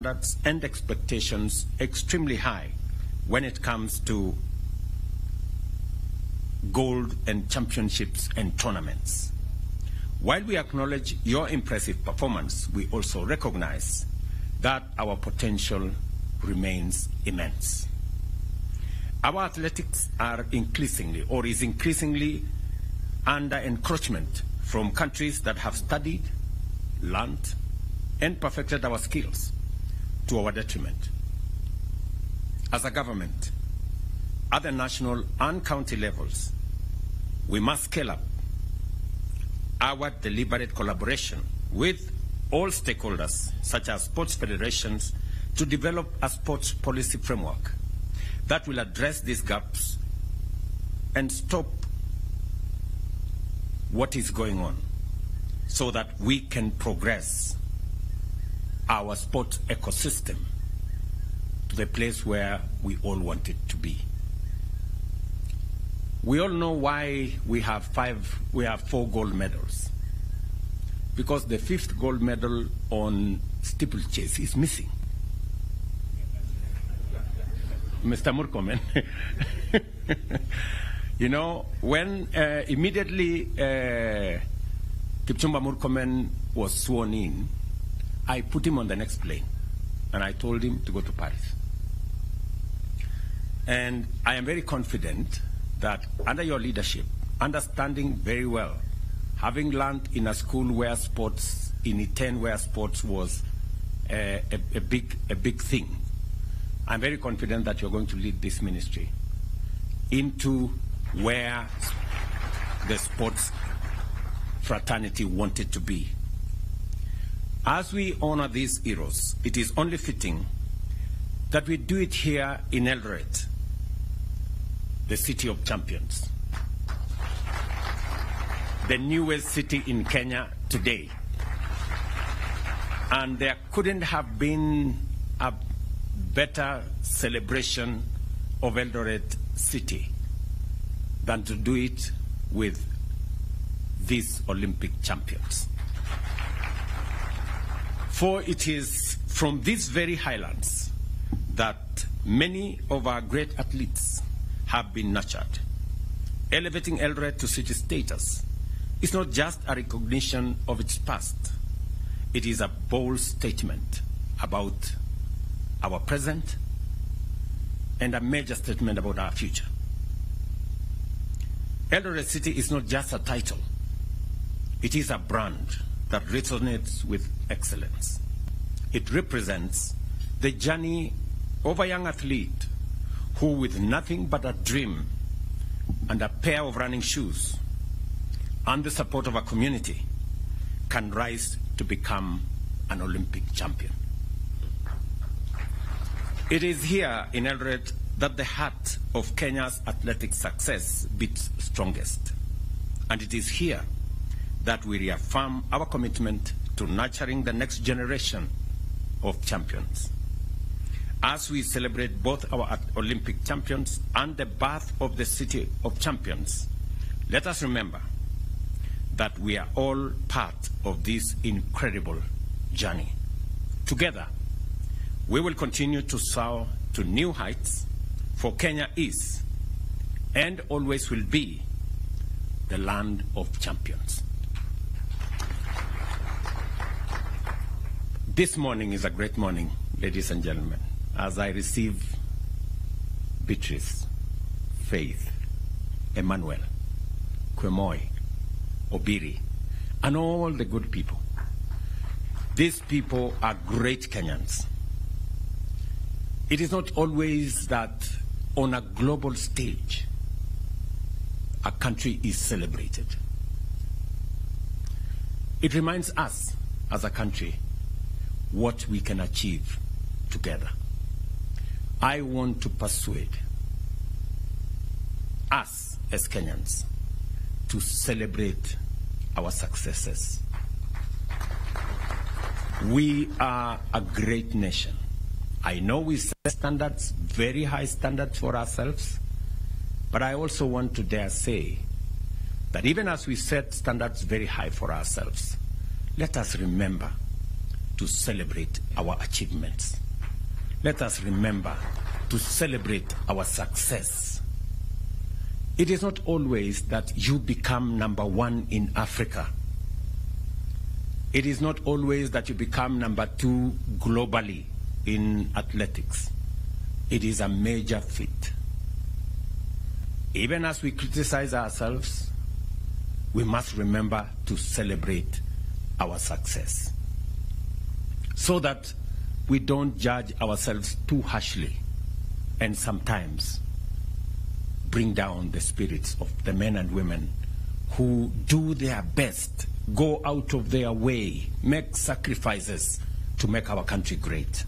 standards and expectations extremely high when it comes to gold and championships and tournaments. While we acknowledge your impressive performance, we also recognize that our potential remains immense. Our athletics are increasingly under encroachment from countries that have studied, learned, and perfected our skills to our detriment. As a government, at the national and county levels, we must scale up our deliberate collaboration with all stakeholders, such as sports federations, to develop a sports policy framework that will address these gaps and stop what is going on so that we can progress our sports ecosystem to the place where we all want it to be. We all know why we have 4 gold medals. Because the 5th gold medal on steeplechase is missing. Mr. Murkomen, you know, when immediately Kipchumba Murkomen was sworn in, I put him on the next plane and I told him to go to Paris. And I am very confident that under your leadership, understanding very well, having learned in a school where sports, in Iten where sports was a big thing, I'm very confident that you're going to lead this ministry into where the sports fraternity wanted to be. As we honor these heroes, it is only fitting that we do it here in Eldoret, the city of champions, the newest city in Kenya today. And there couldn't have been a better celebration of Eldoret city than to do it with these Olympic champions. For it is from these very highlands that many of our great athletes have been nurtured. Elevating Eldoret to city status is not just a recognition of its past. It is a bold statement about our present and a major statement about our future. Eldoret City is not just a title. It is a brand that resonates with excellence. It represents the journey of a young athlete who, with nothing but a dream and a pair of running shoes and the support of a community, can rise to become an Olympic champion. It is here in Eldoret that the heart of Kenya's athletic success beats strongest. And it is here that we reaffirm our commitment to nurturing the next generation of champions. As we celebrate both our Olympic champions and the birth of the city of champions, let us remember that we are all part of this incredible journey. Together, we will continue to soar to new heights, for Kenya is and always will be the land of champions. This morning is a great morning, ladies and gentlemen, as I receive Beatrice, Faith, Emmanuel, Kwemoy, Obiri, and all the good people. These people are great Kenyans. It is not always that on a global stage a country is celebrated. It reminds us as a country what we can achieve together. I want to persuade us as Kenyans to celebrate our successes. We are a great nation. I know we set standards, very high standards for ourselves, but I also want to dare say that even as we set standards very high for ourselves, let us remember to celebrate our achievements. Let us remember to celebrate our success. It is not always that you become number one in Africa. It is not always that you become number two globally in athletics. It is a major feat. Even as we criticize ourselves, we must remember to celebrate our success so that we don't judge ourselves too harshly and sometimes bring down the spirits of the men and women who do their best, go out of their way, make sacrifices to make our country great.